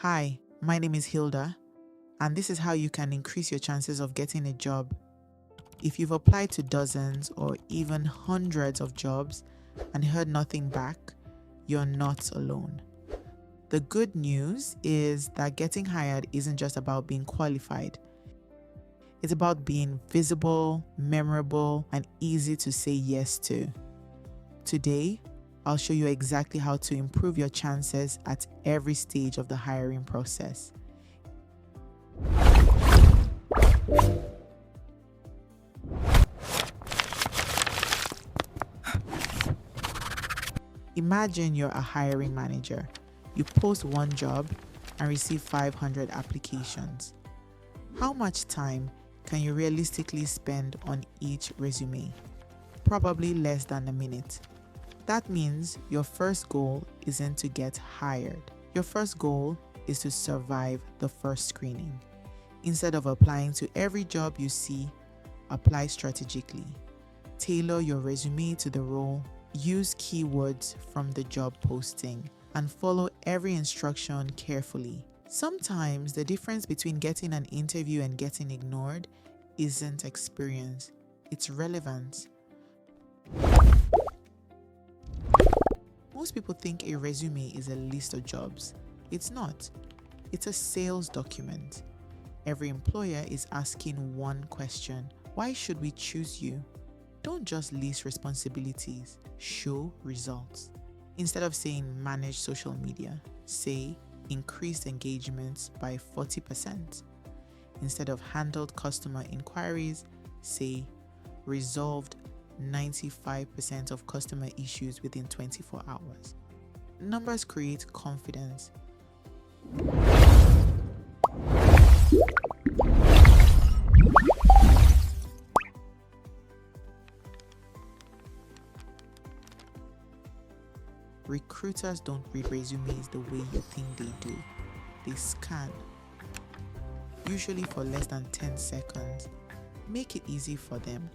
Hi, my name is Hilda, and this is how you can increase your chances of getting a job. If you've applied to dozens or even hundreds of jobs and heard nothing back, you're not alone. The good news is that getting hired isn't just about being qualified. It's about being visible, memorable, and easy to say yes to. Today, I'll show you exactly how to improve your chances at every stage of the hiring process. Imagine you're a hiring manager. You post one job and receive 500 applications. How much time can you realistically spend on each resume? Probably less than a minute. That means your first goal isn't to get hired. Your first goal is to survive the first screening. Instead of applying to every job you see, apply strategically. Tailor your resume to the role, use keywords from the job posting, and follow every instruction carefully. Sometimes the difference between getting an interview and getting ignored isn't experience, it's relevance. Most people think a resume is a list of jobs. It's not. It's a sales document. Every employer is asking one question: why should we choose you? Don't just list responsibilities, show results. Instead of saying manage social media, say increased engagements by 40%. Instead of handled customer inquiries, say resolved 95% of customer issues within 24 hours. Numbers create confidence. Recruiters don't read resumes the way you think they do. They scan, usually for less than 10 seconds. Make it easy for them.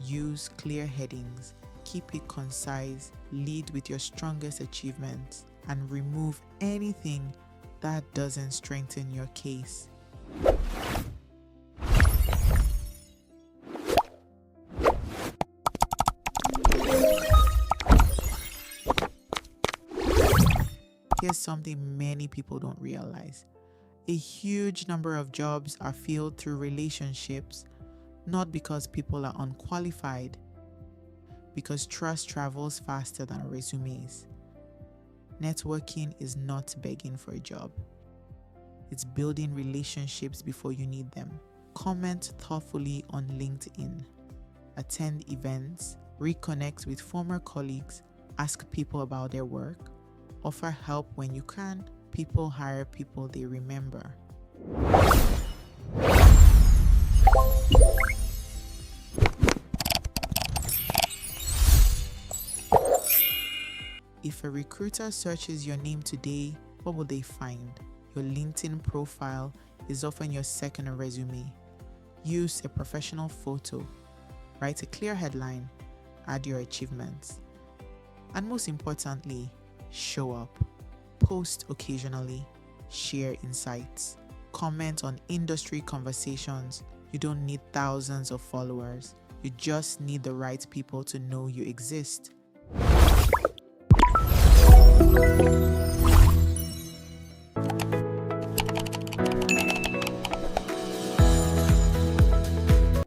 Use clear headings, keep it concise, lead with your strongest achievements, and remove anything that doesn't strengthen your case. Here's something many people don't realize. A huge number of jobs are filled through relationships, not because people are unqualified, because trust travels faster than resumes. Networking is not begging for a job. It's building relationships before you need them. Comment thoughtfully on LinkedIn. Attend events, reconnect with former colleagues, ask people about their work, offer help when you can. People hire people they remember. If a recruiter searches your name today, what will they find? Your LinkedIn profile is often your second resume. Use a professional photo. Write a clear headline. Add your achievements. And most importantly, show up. Post occasionally. Share insights. Comment on industry conversations. You don't need thousands of followers. You just need the right people to know you exist.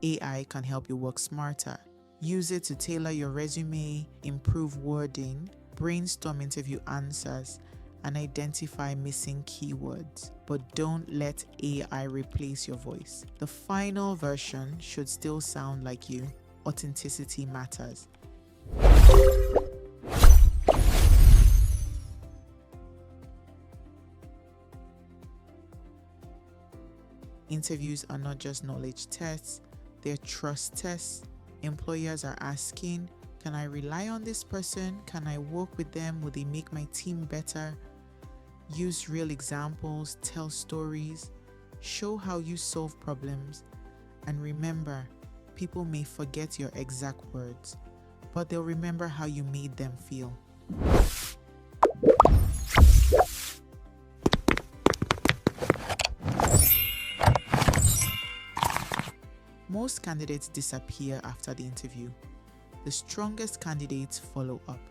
AI can help you work smarter. Use it to tailor your resume, improve wording, brainstorm interview answers, and identify missing keywords. But don't let AI replace your voice. The final version should still sound like you. Authenticity matters. Interviews are not just knowledge tests, they're trust tests. Employers are asking, can I rely on this person? Can I work with them? Will they make my team better? Use real examples, tell stories, show how you solve problems. And remember, people may forget your exact words, but they'll remember how you made them feel. Most candidates disappear after the interview. The strongest candidates follow up.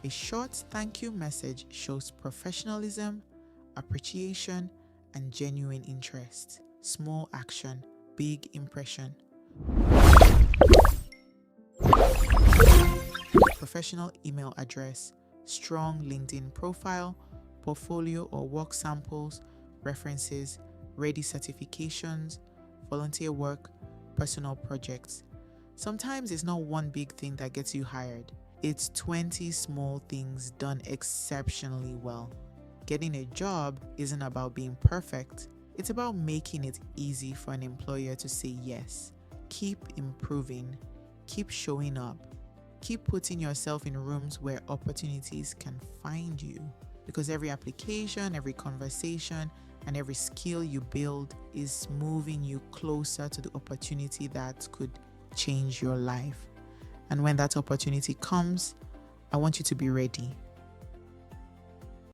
A short thank you message shows professionalism, appreciation, and genuine interest. Small action, big impression. Professional email address, strong LinkedIn profile, portfolio or work samples, references, ready certifications, volunteer work, personal projects. Sometimes it's not one big thing that gets you hired. It's 20 small things done exceptionally well. Getting a job isn't about being perfect. It's about making it easy for an employer to say yes. Keep improving. Keep showing up. Keep putting yourself in rooms where opportunities can find you. Because every application, every conversation, and every skill you build is moving you closer to the opportunity that could change your life. And when that opportunity comes, I want you to be ready.